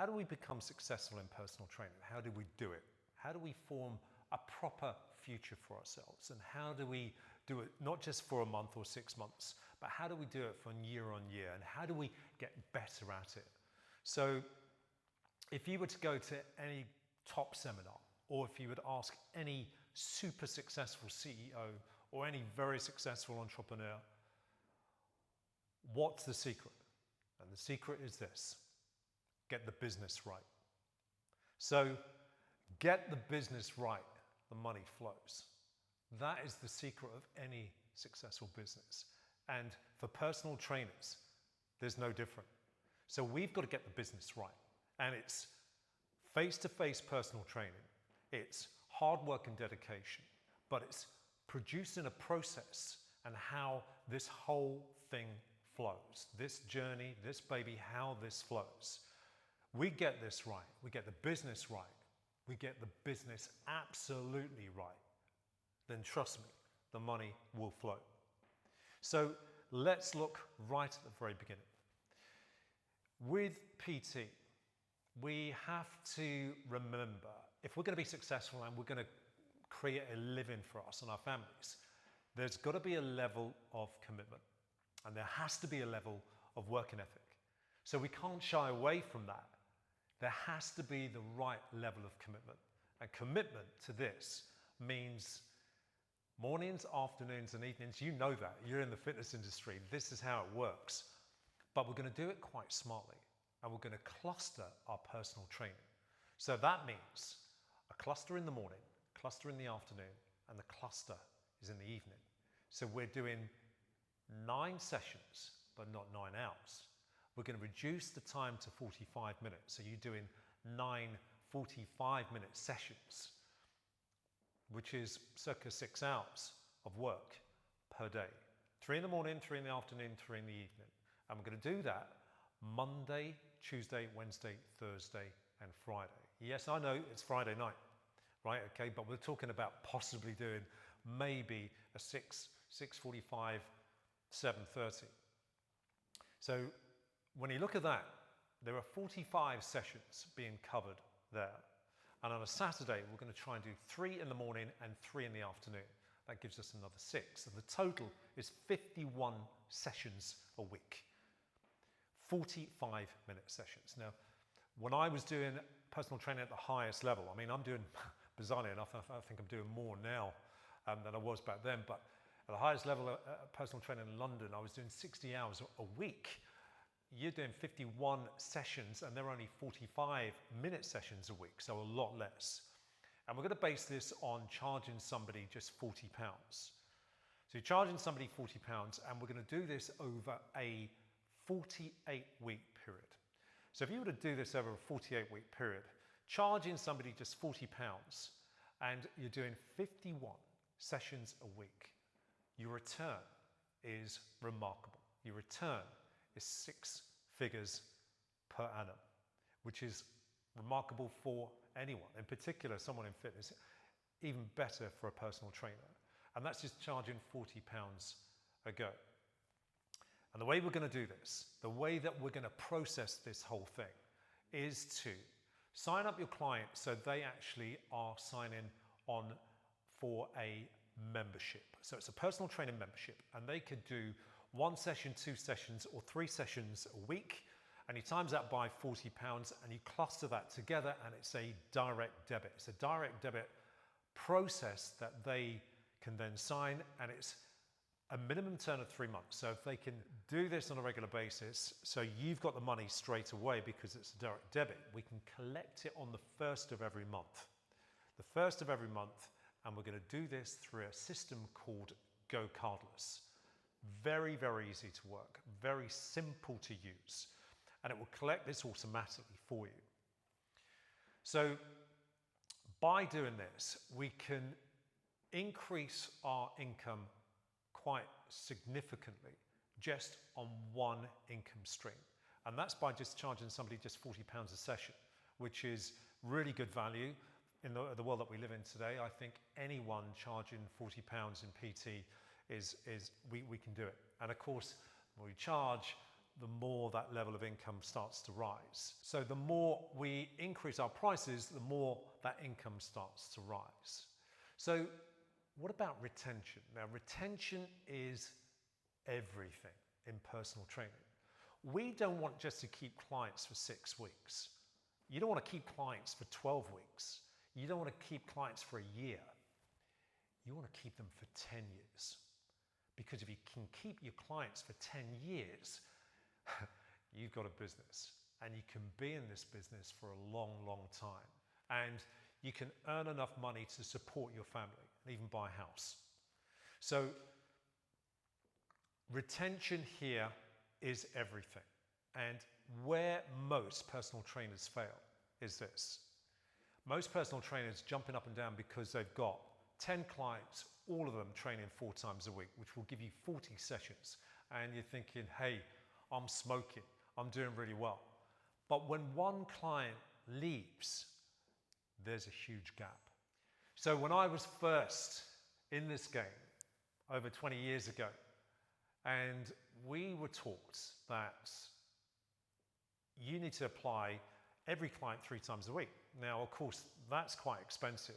how do we become successful in personal training? How do we do it? How do we form a proper future for ourselves? And how do we do it not just for a month or 6 months, but how do we do it from year on year? And how do we get better at it? So if you were to go to any top seminar, or if you would ask any super successful CEO or any very successful entrepreneur, what's the secret? And the secret is this: get the business right. So get the business right, the money flows. That is the secret of any successful business. And for personal trainers, there's no different. So we've got to get the business right. And it's face-to-face personal training. It's hard work and dedication, but it's producing a process and how this whole thing flows. This journey, this baby, how this flows. We get this right. We get the business right. We get the business absolutely right. Then trust me, the money will flow. So let's look right at the very beginning. With PT, we have to remember, if we're going to be successful and we're going to create a living for us and our families, there's got to be a level of commitment and there has to be a level of work and ethic. So we can't shy away from that. There has to be the right level of commitment. And commitment to this means mornings, afternoons and evenings. You know that. You're in the fitness industry. This is how it works. But we're going to do it quite smartly. And we're going to cluster our personal training. So that means a cluster in the morning, cluster in the afternoon, and the cluster is in the evening. So we're doing 9 sessions, but not 9 hours. We're going to reduce the time to 45 minutes. So you're doing 9 45-minute sessions, which is circa 6 hours of work per day. 3 in the morning, 3 in the afternoon, 3 in the evening. And we're going to do that Monday, Tuesday, Wednesday, Thursday, and Friday. Yes, I know it's Friday night, right? Okay, but we're talking about possibly doing maybe a 6:45, 7:30. So when you look at that, there are 45 sessions being covered there. And on a Saturday, we're going to try and do 3 in the morning and 3 in the afternoon. That gives us another 6. And the total is 51 sessions a week. 45-minute sessions. Now, when I was doing personal training at the highest level, I mean, I'm doing, bizarrely enough, I think I'm doing more now than I was back then, but at the highest level of personal training in London, I was doing 60 hours a week. You're doing 51 sessions and they're only 45-minute sessions a week, so a lot less. And we're going to base this on charging somebody just £40. So you're charging somebody £40 and we're going to do this over a 48-week period. So if you were to do this over a 48-week period, charging somebody just £40 and you're doing 51 sessions a week, your return is remarkable. Your return is 6 figures per annum, which is remarkable for anyone, in particular someone in fitness, even better for a personal trainer. And that's just charging £40 a go. And the way we're going to do this, the way that we're going to process this whole thing is to sign up your client so they actually are signing on for a membership. So it's a personal training membership and they could do 1 session, 2 sessions or 3 sessions a week, and you times that by £40 and you cluster that together and it's a direct debit. It's a direct debit process that they can then sign, and it's a minimum term of 3 months. So if they can do this on a regular basis, so you've got the money straight away because it's a direct debit, we can collect it on the 1st of every month. The 1st of every month, and we're going to do this through a system called Go Cardless. Very, very easy to work, very simple to use, and it will collect this automatically for you. So by doing this, we can increase our income quite significantly just on one income stream. And that's by just charging somebody just £40 a session, which is really good value. In the world that we live in today, I think anyone charging £40 in PT we can do it. And of course, the more you charge, the more that level of income starts to rise. So the more we increase our prices, the more that income starts to rise. So what about retention? Now, retention is everything in personal training. We don't want just to keep clients for 6 weeks. You don't want to keep clients for 12 weeks. You don't want to keep clients for a year. You want to keep them for 10 years. Because if you can keep your clients for 10 years, you've got a business. And you can be in this business for a long, long time. And you can earn enough money to support your family and even buy a house. So retention here is everything. And where most personal trainers fail is this. Most personal trainers jumping up and down because they've got 10 clients, all of them training 4 times a week, which will give you 40 sessions. And you're thinking, hey, I'm smoking, I'm doing really well. But when one client leaves, there's a huge gap. So when I was first in this game over 20 years ago, and we were taught that you need to apply every client 3 times a week. Now, of course, that's quite expensive.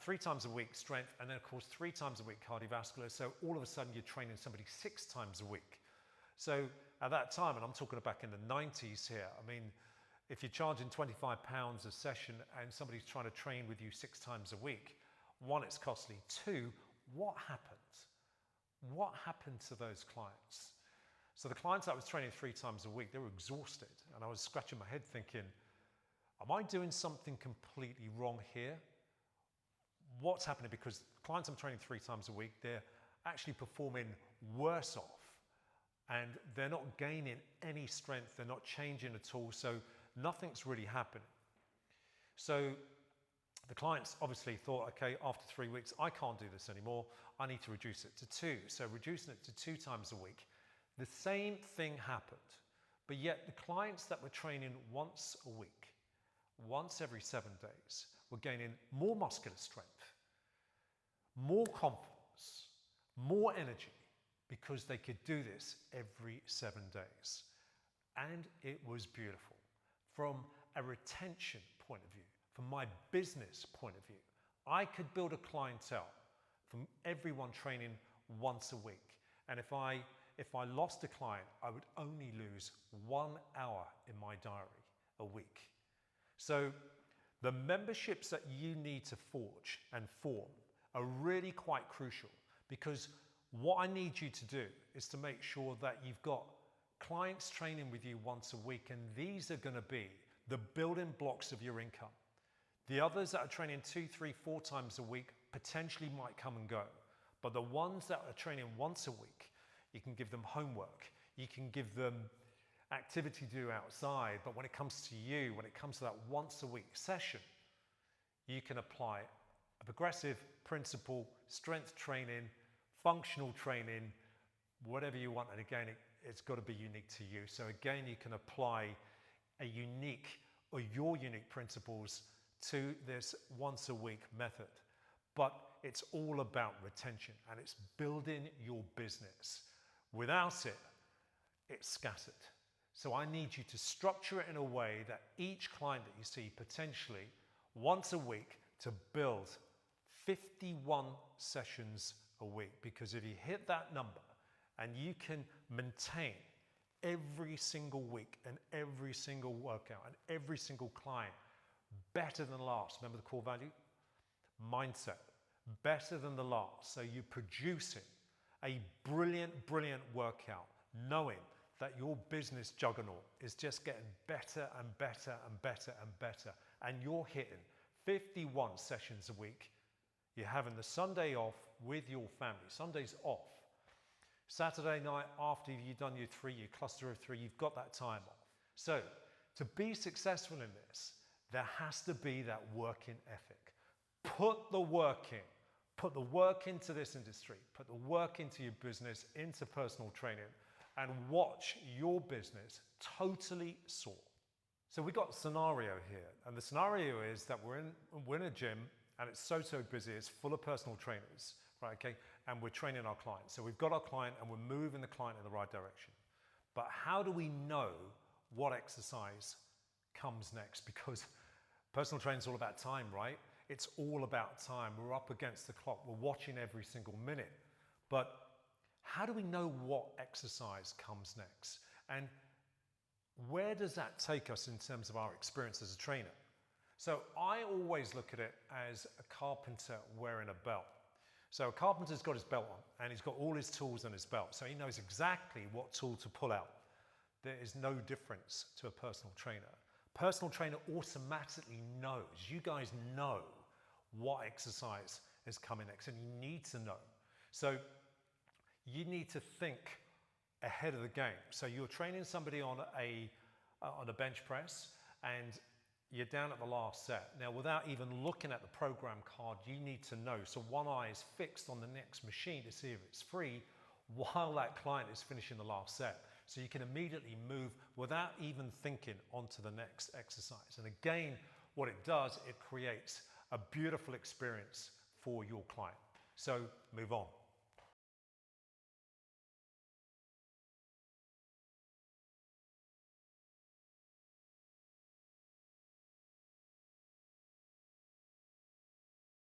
3 times a week strength, and then of course 3 times a week cardiovascular. So all of a sudden you're training somebody 6 times a week. So at that time, and I'm talking back in the 90s here, I mean, if you're charging £25 a session and somebody's trying to train with you 6 times a week, 1, it's costly. 2, what happened? What happened to those clients? So the clients that I was training 3 times a week, they were exhausted. And I was scratching my head thinking, am I doing something completely wrong here? What's happening? Because clients I'm training 3 times a week, they're actually performing worse off. And they're not gaining any strength. They're not changing at all. So nothing's really happening. So the clients obviously thought, okay, after 3 weeks, I can't do this anymore. I need to reduce it to 2. So reducing it to 2 times a week. The same thing happened. But yet the clients that were training once a week, once every 7 days, were gaining more muscular strength, more confidence, more energy, because they could do this every 7 days. And it was beautiful. From a retention point of view, from my business point of view, I could build a clientele from everyone training once a week. And if I lost a client, I would only lose 1 hour in my diary a week. So the memberships that you need to forge and form are really quite crucial, because what I need you to do is to make sure that you've got clients training with you once a week, and these are going to be the building blocks of your income. The others that are training 2, 3, 4 times a week potentially might come and go, but the ones that are training once a week, you can give them homework, you can give them activity to do outside, but when it comes to you, when it comes to that once a week session, you can apply a progressive principle, strength training, functional training, whatever you want. And again, it's got to be unique to you. So again, you can apply a unique or your unique principles to this once a week method. But it's all about retention, and it's building your business. Without it, it's scattered. So I need you to structure it in a way that each client that you see potentially once a week to build 51 sessions a week. Because if you hit that number and you can maintain every single week and every single workout and every single client better than last, remember the core value? Mindset, better than the last. So you're producing a brilliant, brilliant workout, knowing that your business juggernaut is just getting better and better and better and better. And you're hitting 51 sessions a week. You're having the Sunday off with your family. Sunday's off. Saturday night, after you've done your cluster of 3, you've got that time off. So to be successful in this, there has to be that working ethic. Put the work in. Put the work into this industry. Put the work into your business, into personal training, and watch your business totally soar. So we've got a scenario here, and the scenario is that we're in a gym, and it's so busy, it's full of personal trainers, right, okay, and we're training our clients. So we've got our client, and we're moving the client in the right direction. But how do we know what exercise comes next? Because personal training is all about time, right? It's all about time. We're up against the clock. We're watching every single minute. But how do we know what exercise comes next? And where does that take us in terms of our experience as a trainer? So I always look at it as a carpenter wearing a belt. So a carpenter's got his belt on and he's got all his tools in his belt. So he knows exactly what tool to pull out. There is no difference to a personal trainer. Personal trainer automatically knows, you guys know what exercise is coming next, and you need to know. So you need to think ahead of the game. So you're training somebody on a bench press and you're down at the last set. Now, without even looking at the program card, you need to know. So one eye is fixed on the next machine to see if it's free while that client is finishing the last set. So you can immediately move without even thinking onto the next exercise. And again, what it does, it creates a beautiful experience for your client. So move on.